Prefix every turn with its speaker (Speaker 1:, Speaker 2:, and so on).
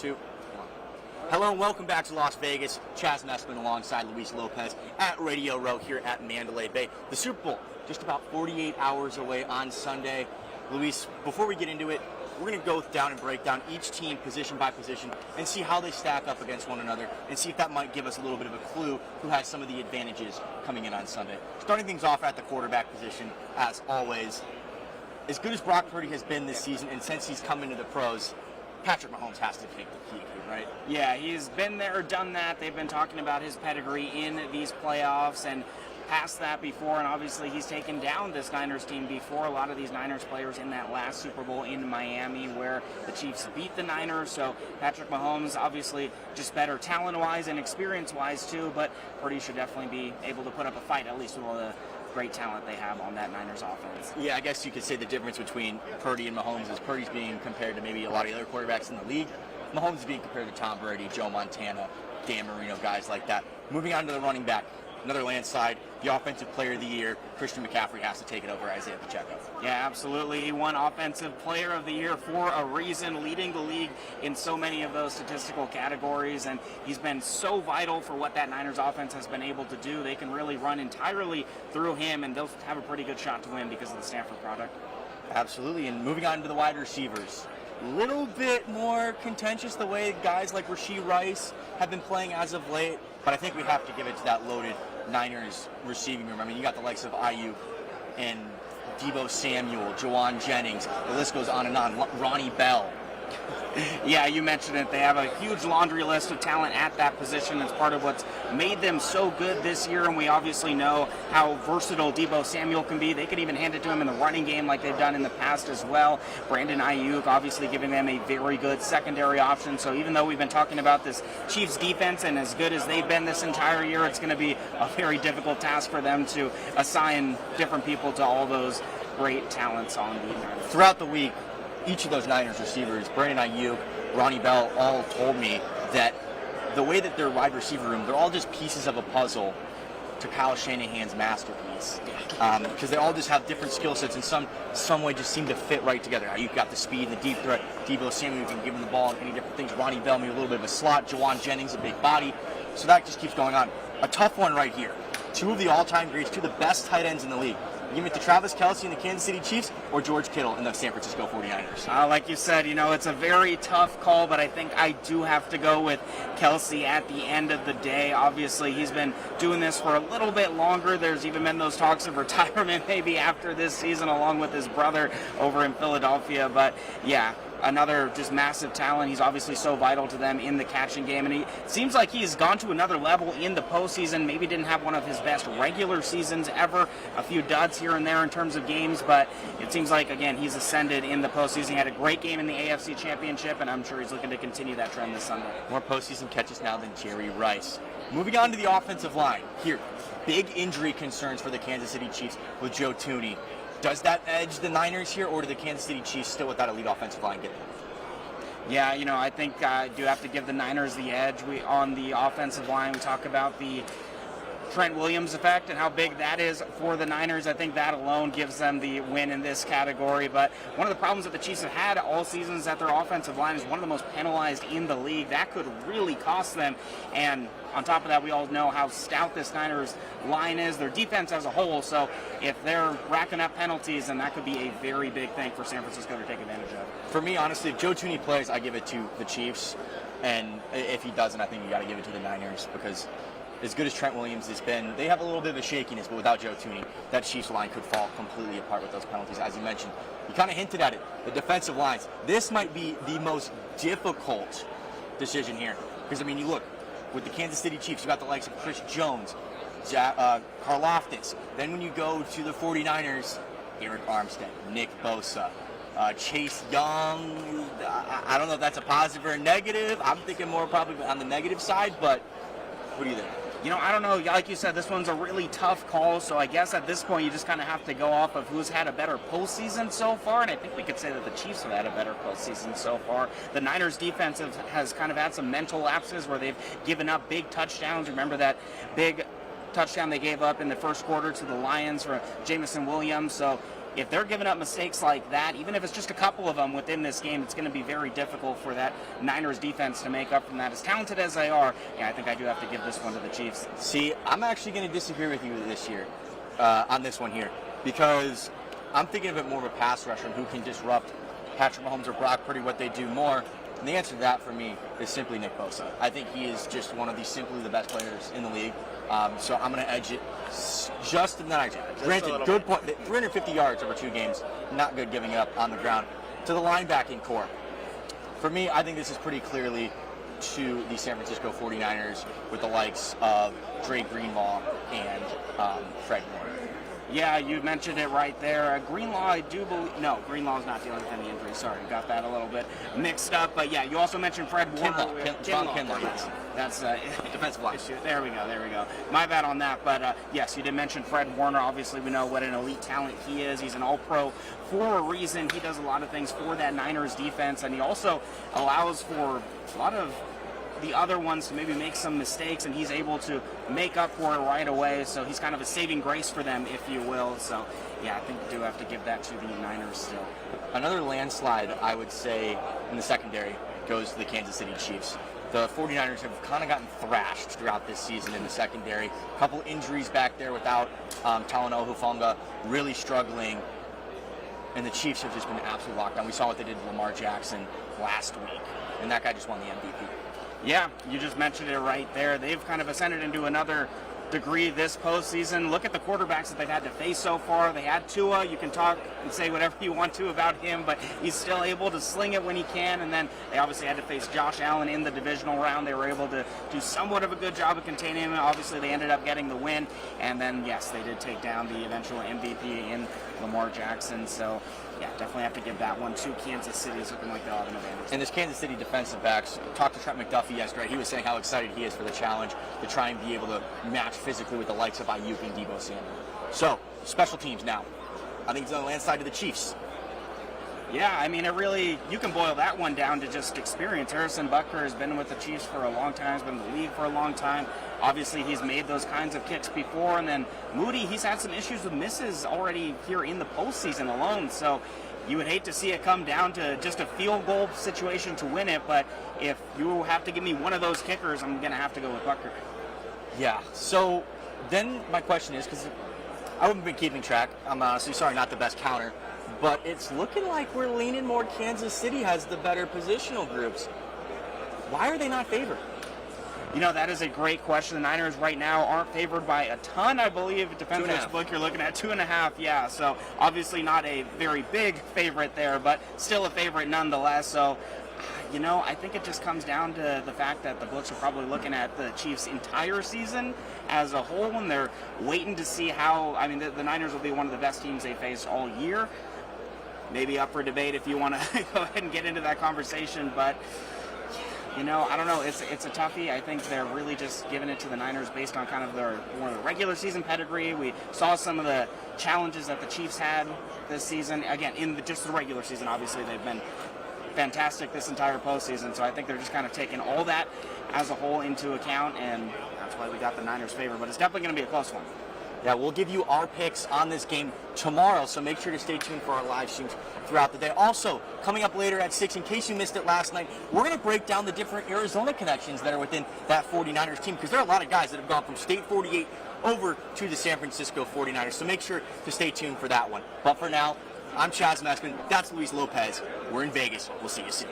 Speaker 1: 2. Hello and welcome back to Las Vegas. Chaz Messman alongside Luis Lopez at Radio Row here at Mandalay Bay. The Super Bowl just about 48 hours away on Sunday. Luis, before we get into it, we're going to go down and break down each team position by position and see how they stack up against one another and see if that might give us a little bit of a clue who has some of the advantages coming in on Sunday. Starting things off at the quarterback position, as always. As good as Brock Purdy has been this season, and since he's come into the pros, Patrick Mahomes has to take the key, right?
Speaker 2: Yeah, he's been there, done that. They've been talking about his pedigree in these playoffs and past that before, and obviously he's taken down this Niners team before. A lot of these Niners players in that last Super Bowl in Miami where the Chiefs beat the Niners. So Patrick Mahomes, obviously just better talent-wise and experience-wise too, but Purdy should definitely be able to put up a fight, at least with all the great talent they have on that Niners offense.
Speaker 1: Yeah, I guess you could say the difference between Purdy and Mahomes is Purdy's being compared to maybe a lot of the other quarterbacks in the league. Mahomes is being compared to Tom Brady, Joe Montana, Dan Marino, guys like that. Moving on to the running back, another landslide, the Offensive Player of the Year, Christian McCaffrey has to take it over Isaiah Pacheco.
Speaker 2: Yeah, absolutely. He won Offensive Player of the Year for a reason, leading the league in so many of those statistical categories, and he's been so vital for what that Niners offense has been able to do. They can really run entirely through him, and they'll have a pretty good shot to win because of the Stanford product.
Speaker 1: Absolutely, and moving on to the wide receivers. Little bit more contentious the way guys like Rashee Rice have been playing as of late, but I think we have to give it to that loaded Niners receiving room. I mean, you got the likes of Ayuk and Deebo Samuel, Jawan Jennings, the list goes on and on, Ronnie Bell.
Speaker 2: Yeah, you mentioned it. They have a huge laundry list of talent at that position. It's part of what's made them so good this year, and we obviously know how versatile Deebo Samuel can be. They could even hand it to him in the running game like they've done in the past as well. Brandon Ayuk obviously giving them a very good secondary option. So even though we've been talking about this Chiefs defense and as good as they've been this entire year, it's going to be a very difficult task for them to assign different people to all those great talents on the Niners.
Speaker 1: Throughout the week, each of those Niners receivers, Brandon Ayuk, Ronnie Bell, all told me that the way that their wide receiver room, they're all just pieces of a puzzle to Kyle Shanahan's masterpiece. Because they all just have different skill sets and some way just seem to fit right together. Ayuk got the speed and the deep threat. Deebo Samuel can give him the ball and any different things. Ronnie Bell, maybe a little bit of a slot. Jawan Jennings, a big body. So that just keeps going on. A tough one right here. Two of the all-time greats, two of the best tight ends in the league. Give it to Travis Kelce and the Kansas City Chiefs or George Kittle and the San Francisco 49ers?
Speaker 2: Like you said, it's a very tough call, but I think I do have to go with Kelce at the end of the day. Obviously, he's been doing this for a little bit longer. There's even been those talks of retirement maybe after this season along with his brother over in Philadelphia. But, yeah, another just massive talent. He's obviously so vital to them in the catching game, and he seems like he's gone to another level in the postseason. Maybe didn't have one of his best regular seasons ever, a few duds here and there in terms of games, but it seems like, again, he's ascended in the postseason. He had a great game in the AFC Championship, and I'm sure he's looking to continue that trend this Sunday.
Speaker 1: More postseason catches now than Jerry Rice. Moving on to the offensive line. Here, big injury concerns for the Kansas City Chiefs with Joe Thuney. Does that edge the Niners here, or do the Kansas City Chiefs still with that elite offensive line get them?
Speaker 2: Yeah, I think I do have to give the Niners the edge. On the offensive line, we talk about the Trent Williams effect and how big that is for the Niners. I think that alone gives them the win in this category. But one of the problems that the Chiefs have had all season is that their offensive line is one of the most penalized in the league. That could really cost them. And on top of that, we all know how stout this Niners line is, their defense as a whole. So if they're racking up penalties, then that could be a very big thing for San Francisco to take advantage of.
Speaker 1: For me, honestly, if Joe Thuney plays, I give it to the Chiefs. And if he doesn't, I think you got to give it to the Niners, because as good as Trent Williams has been, they have a little bit of a shakiness, but without Joe Thuney, that Chiefs line could fall completely apart with those penalties. As you mentioned, you kind of hinted at it, the defensive lines. This might be the most difficult decision here. Because, I mean, you look, with the Kansas City Chiefs, you got the likes of Chris Jones, Karlaftis. Then when you go to the 49ers, Eric Armstead, Nick Bosa, Chase Young. I don't know if that's a positive or a negative. I'm thinking more probably on the negative side, but what do you think?
Speaker 2: I don't know. Like you said, this one's a really tough call, so I guess at this point you just kind of have to go off of who's had a better postseason so far, and I think we could say that the Chiefs have had a better postseason so far. The Niners' defense has kind of had some mental lapses where they've given up big touchdowns. Remember that big touchdown they gave up in the first quarter to the Lions for Jamison Williams, so if they're giving up mistakes like that, even if it's just a couple of them within this game, it's going to be very difficult for that Niners defense to make up from that. As talented as they are, yeah, I think I do have to give this one to the Chiefs.
Speaker 1: See, I'm actually going to disagree with you this year on this one here, because I'm thinking of it more of a pass rusher who can disrupt Patrick Mahomes or Brock Purdy, what they do more. And the answer to that for me is simply Nick Bosa. I think he is just one of simply the best players in the league. So I'm going to edge it just in that. Granted, good point. 350 yards over 2 games, not good giving up on the ground. To the linebacking core, for me, I think this is pretty clearly to the San Francisco 49ers with the likes of Dre Greenlaw and Fred Warner.
Speaker 2: Yeah, you mentioned it right there. Greenlaw, I do believe... No, Greenlaw's not dealing with any injury. Sorry, got that a little bit mixed up. But yeah, you also mentioned Fred Warner.
Speaker 1: Kinlaw, yes.
Speaker 2: That's
Speaker 1: defensive line.
Speaker 2: There we go. My bad on that. But yes, you did mention Fred Warner. Obviously, we know what an elite talent he is. He's an all-pro for a reason. He does a lot of things for that Niners defense, and he also allows for a lot of the other ones to maybe make some mistakes, and he's able to make up for it right away. So he's kind of a saving grace for them, if you will. So yeah, I think we do have to give that to the Niners still.
Speaker 1: Another landslide, I would say, in the secondary goes to the Kansas City Chiefs. The 49ers have kind of gotten thrashed throughout this season in the secondary. A couple injuries back there without Talanoa Hufanga really struggling, and the Chiefs have just been absolutely locked down. We saw what they did to Lamar Jackson last week, and that guy just won the MVP.
Speaker 2: Yeah, you just mentioned it right there. They've kind of ascended into another degree this postseason. Look at the quarterbacks that they've had to face so far. They had Tua. You can talk and say whatever you want to about him, but he's still able to sling it when he can. And then they obviously had to face Josh Allen in the divisional round. They were able to do somewhat of a good job of containing him. Obviously, they ended up getting the win. And then, yes, they did take down the eventual MVP in Lamar Jackson. So, yeah, definitely have to give that one to Kansas City. It's looking like they'll have an advantage.
Speaker 1: And this Kansas City defensive backs, talked to Trent McDuffie yesterday. He was saying how excited he is for the challenge to try and be able to match physically with the likes of Ayuk and Deebo Samuel. So, special teams now. I think it's on the landslide to the Chiefs.
Speaker 2: Yeah, I mean, you can boil that one down to just experience. Harrison Butker has been with the Chiefs for a long time, has been in the league for a long time. Obviously, he's made those kinds of kicks before. And then Moody, he's had some issues with misses already here in the postseason alone. So you would hate to see it come down to just a field goal situation to win it. But if you have to give me one of those kickers, I'm going to have to go with Butker.
Speaker 1: Yeah, so then my question is, because I haven't been keeping track, I'm honestly sorry, not the best counter, but it's looking like we're leaning more Kansas City has the better positional groups. Why are they not favored?
Speaker 2: You know, that is a great question. The Niners right now aren't favored by a ton, I believe. It depends which book you're looking at. 2.5, yeah. So obviously not a very big favorite there, but still a favorite nonetheless. So, you know, I think it just comes down to the fact that the books are probably looking at the Chiefs' entire season as a whole, and they're waiting to see how, I mean, the Niners will be one of the best teams they face all year. Maybe up for debate if you want to go ahead and get into that conversation, but you know, I don't know. It's a toughie. I think they're really just giving it to the Niners based on kind of their regular season pedigree. We saw some of the challenges that the Chiefs had this season. Again, in just the regular season, obviously they've been fantastic this entire postseason. So I think they're just kind of taking all that as a whole into account, and that's why we got the Niners' favor. But it's definitely going to be a close one.
Speaker 1: Yeah, we'll give you our picks on this game tomorrow, so make sure to stay tuned for our live streams throughout the day. Also, coming up later at 6, in case you missed it last night, we're going to break down the different Arizona connections that are within that 49ers team, because there are a lot of guys that have gone from State 48 over to the San Francisco 49ers, so make sure to stay tuned for that one. But for now, I'm Chaz Meskman, that's Luis Lopez. We're in Vegas. We'll see you soon.